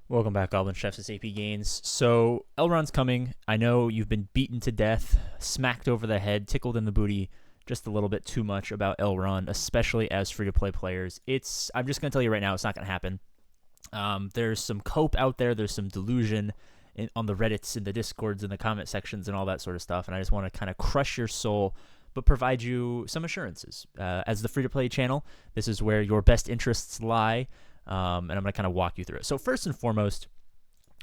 Welcome back, Goblin Chefs. It's AP Gains. So, Elrond's coming. I know you've been beaten to death, smacked over the head, tickled in the booty just a little bit too much about Elrond, especially as free-to-play players. I'm just going to tell you right now, it's not going to happen. There's some cope out there. There's some delusion on the Reddits, in the Discords, in the comment sections, and all that sort of stuff. And I just want to kind of crush your soul, but provide you some assurances. As the free-to-play channel, this is where your best interests lie. And I'm going to kind of walk you through it. So first and foremost,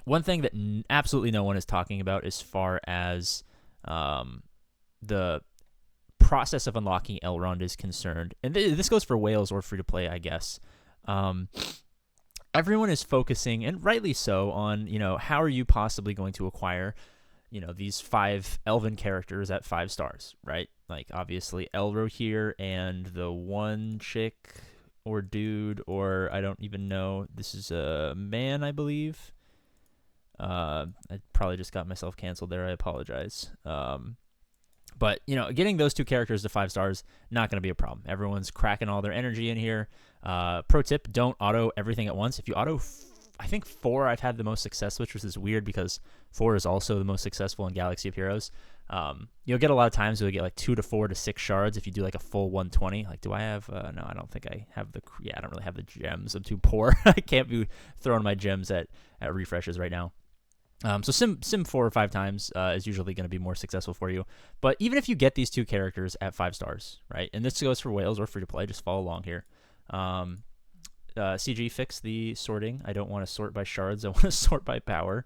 one thing that absolutely no one is talking about as far as the process of unlocking Elrond is concerned, and this goes for whales or free-to-play, I guess, everyone is focusing, and rightly so, on, how are you possibly going to acquire, these 5 elven characters at 5 stars, right? Like, obviously, Elro here, and the one chick or dude, or I don't even know. This is a man, I believe. I probably just got myself canceled there. I apologize. But, getting those 2 characters to 5 stars, not going to be a problem. Everyone's cracking all their energy in here. Pro tip, don't auto everything at once. If you auto, I think 4 I've had the most success with, which is weird because 4 is also the most successful in Galaxy of Heroes. You'll get a lot of times you'll get like 2 to 4 to 6 shards if you do like a full 120. Like, do I have, no, I don't think I have I don't really have the gems. I'm too poor. I can't be throwing my gems at refreshes right now. So sim 4 or 5 times is usually going to be more successful for you. But even if you get these 2 characters at 5 stars, right? And this goes for whales or free to play, just follow along here. CG, fix the sorting. I don't want to sort by shards. I want to sort by power.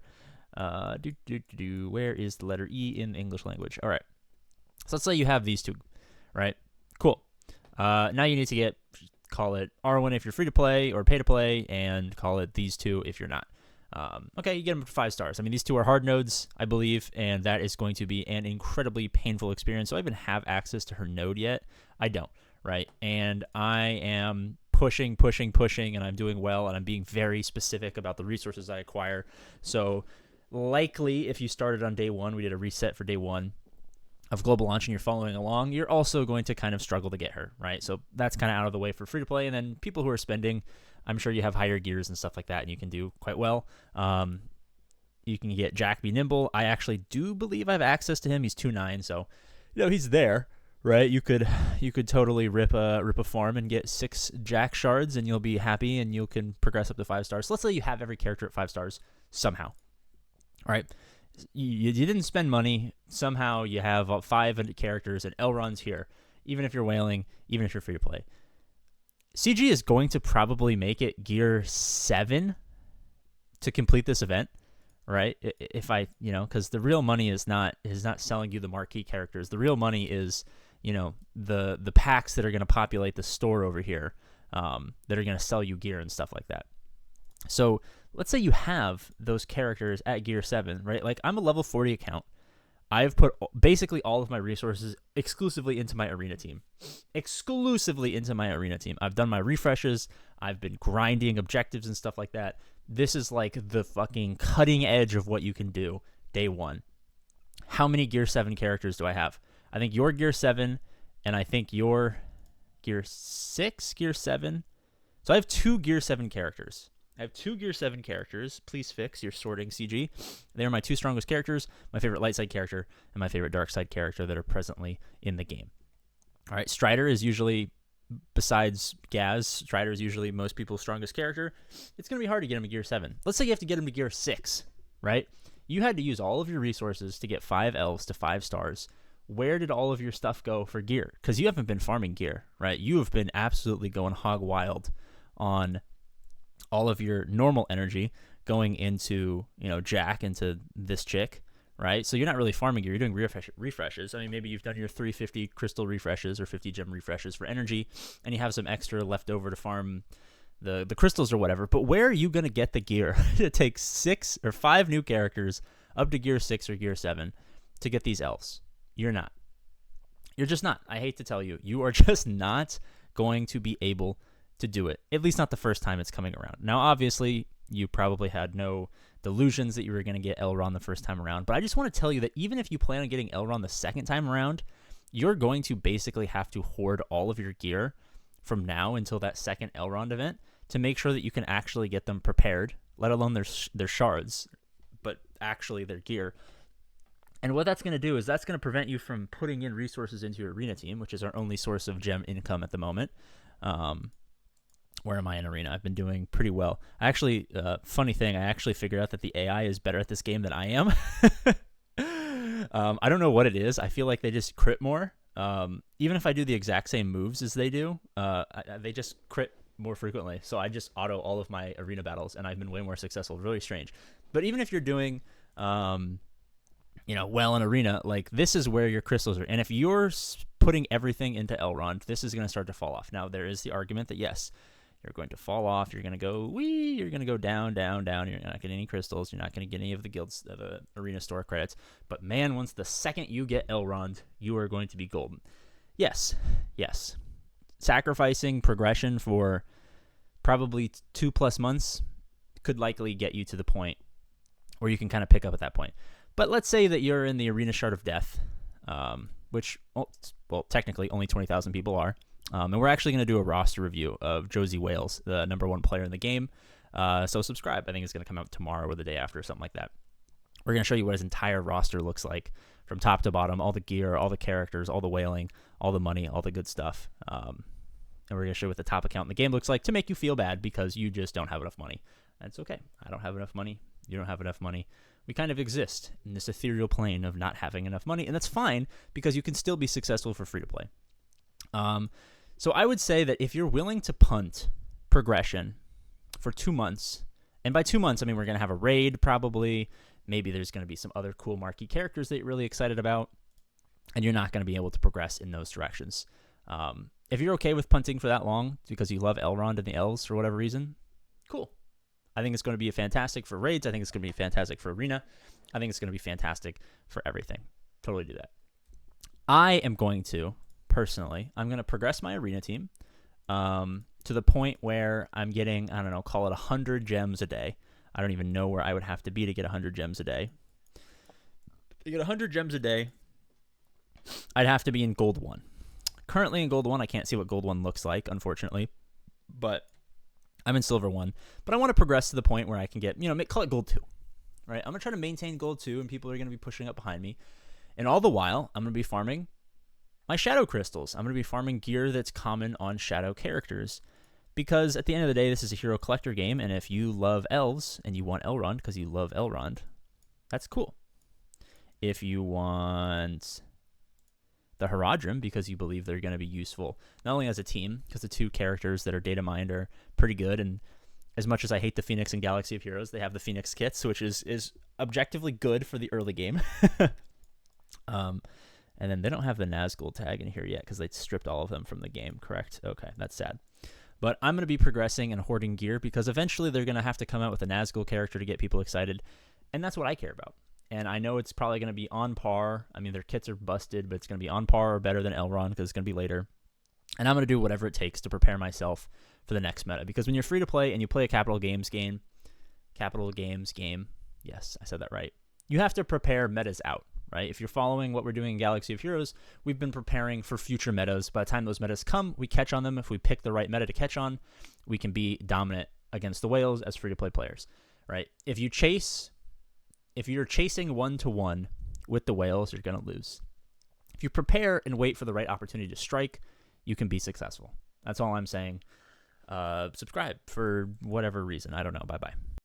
Where is the letter E in the English language? All right. So let's say you have these 2, right? Cool. Now you need to call it R1 if you're free to play or pay to play, and call it these 2 if you're not. Okay, you get them to 5 stars. I mean, these 2 are hard nodes, I believe, and that is going to be an incredibly painful experience. So I even have access to her node yet. I don't, right? And I am pushing, and I'm doing well, and I'm being very specific about the resources I acquire. So likely, if you started on day 1, we did a reset for day 1 of global launch and you're following along, you're also going to kind of struggle to get her, right? So that's kind of out of the way for free to play. And then people who are spending, I'm sure you have higher gears and stuff like that, and you can do quite well. You can get Jack Be Nimble. I actually do believe I have access to him. He's 2.9, so he's there, right? You could totally rip a farm and get 6 Jack shards, and you'll be happy, and you can progress up to 5 stars. So let's say you have every character at 5 stars somehow, all right? You didn't spend money. Somehow you have 5 characters, and Elrond's here, even if you're whaling, even if you're free to play. CG is going to probably make it gear 7 to complete this event, right? If because the real money is not selling you the marquee characters. The real money is, the packs that are going to populate the store over here, that are going to sell you gear and stuff like that. So let's say you have those characters at gear 7, right? Like, I'm a level 40 account. I've put basically all of my resources exclusively into my arena team. I've done my refreshes. I've been grinding objectives and stuff like that. This is like the fucking cutting edge of what you can do day 1. How many gear 7 characters do I have? I think you're gear 7, and I think you're gear 6, gear 7. So I have 2 gear 7 characters. Please fix your sorting, CG. They are my 2 strongest characters, my favorite light side character, and my favorite dark side character that are presently in the game. All right, Strider is usually, besides Gaz, Strider is usually most people's strongest character. It's going to be hard to get him to gear 7. Let's say you have to get him to gear 6, right? You had to use all of your resources to get 5 elves to 5 stars. Where did all of your stuff go for gear? Because you haven't been farming gear, right? You have been absolutely going hog wild on all of your normal energy going into, Jack, into this chick, right? So you're not really farming gear. You're doing refreshes. I mean, maybe you've done your 350 crystal refreshes or 50 gem refreshes for energy, and you have some extra left over to farm the crystals or whatever. But where are you going to get the gear to take 6 or 5 new characters up to gear 6 or gear 7 to get these elves? You're not. You're just not. I hate to tell you. You are just not going to be able to do it, at least not the first time it's coming around. Now, obviously, you probably had no delusions that you were going to get Elrond the first time around, but I just want to tell you that even if you plan on getting Elrond the second time around, you're going to basically have to hoard all of your gear from now until that second Elrond event to make sure that you can actually get them prepared let alone their shards, but actually their gear. And what that's going to do is that's going to prevent you from putting in resources into your arena team, which is our only source of gem income at the moment. Where am I in arena? I've been doing pretty well. I actually, funny thing, I actually figured out that the AI is better at this game than I am. I don't know what it is. I feel like they just crit more. Even if I do the exact same moves as they do, they just crit more frequently. So I just auto all of my arena battles, and I've been way more successful. Really strange. But even if you're doing, well in arena, like this is where your crystals are. And if you're putting everything into Elrond, this is going to start to fall off. Now, there is the argument that yes, you're going to fall off. You're going to go you're going to go down, down, down. You're not getting any crystals. You're not going to get any of the guilds, the arena store credits. But man, once the second you get Elrond, you are going to be golden. Yes. Sacrificing progression for probably 2+ months could likely get you to the point where you can kind of pick up at that point. But let's say that you're in the Arena Shard of Death, which, well, technically only 20,000 people are. And we're actually going to do a roster review of Josie Wales, the #1 player in the game. So subscribe. I think it's going to come out tomorrow or the day after, or something like that. We're going to show you what his entire roster looks like from top to bottom, all the gear, all the characters, all the whaling, all the money, all the good stuff. And we're going to show you what the top account in the game looks like to make you feel bad because you just don't have enough money. That's okay. I don't have enough money. You don't have enough money. We kind of exist in this ethereal plane of not having enough money, and that's fine because you can still be successful for free-to-play. So I would say that if you're willing to punt progression for 2 months, and by 2 months, I mean we're going to have a raid probably, maybe there's going to be some other cool marquee characters that you're really excited about, and you're not going to be able to progress in those directions. If you're okay with punting for that long because you love Elrond and the elves for whatever reason, cool. I think it's going to be fantastic for raids. I think it's going to be fantastic for arena. I think it's going to be fantastic for everything. Totally do that. I am going to, personally, I'm going to progress my arena team to the point where I'm getting, I don't know, call it 100 gems a day. I don't even know where I would have to be to get 100 gems a day. To get 100 gems a day, I'd have to be in Gold 1. Currently in Gold 1, I can't see what Gold 1 looks like, unfortunately. But I'm in Silver 1. But I want to progress to the point where I can get, call it Gold 2. Right? I'm going to try to maintain Gold 2, and people are going to be pushing up behind me. And all the while, I'm going to be farming my Shadow Crystals. I'm going to be farming gear that's common on Shadow characters. Because at the end of the day, this is a hero collector game, and if you love elves and you want Elrond because you love Elrond, that's cool. If you want the Haradrim because you believe they're going to be useful, not only as a team, because the 2 characters that are data mined are pretty good, and as much as I hate the Phoenix and Galaxy of Heroes, they have the Phoenix kits, which is objectively good for the early game. And then they don't have the Nazgul tag in here yet because they stripped all of them from the game, correct? Okay, that's sad. But I'm going to be progressing and hoarding gear because eventually they're going to have to come out with a Nazgul character to get people excited, and that's what I care about. And I know it's probably going to be on par. I mean, their kits are busted, but it's going to be on par or better than Elrond because it's going to be later. And I'm going to do whatever it takes to prepare myself for the next meta. Because when you're free to play and you play a Capital Games game, yes, I said that right, you have to prepare metas out, right? If you're following what we're doing in Galaxy of Heroes, we've been preparing for future metas. By the time those metas come, we catch on them. If we pick the right meta to catch on, we can be dominant against the whales as free-to-play players, right? If you're chasing 1-to-1 with the whales, you're going to lose. If you prepare and wait for the right opportunity to strike, you can be successful. That's all I'm saying. Subscribe for whatever reason. I don't know. Bye-bye.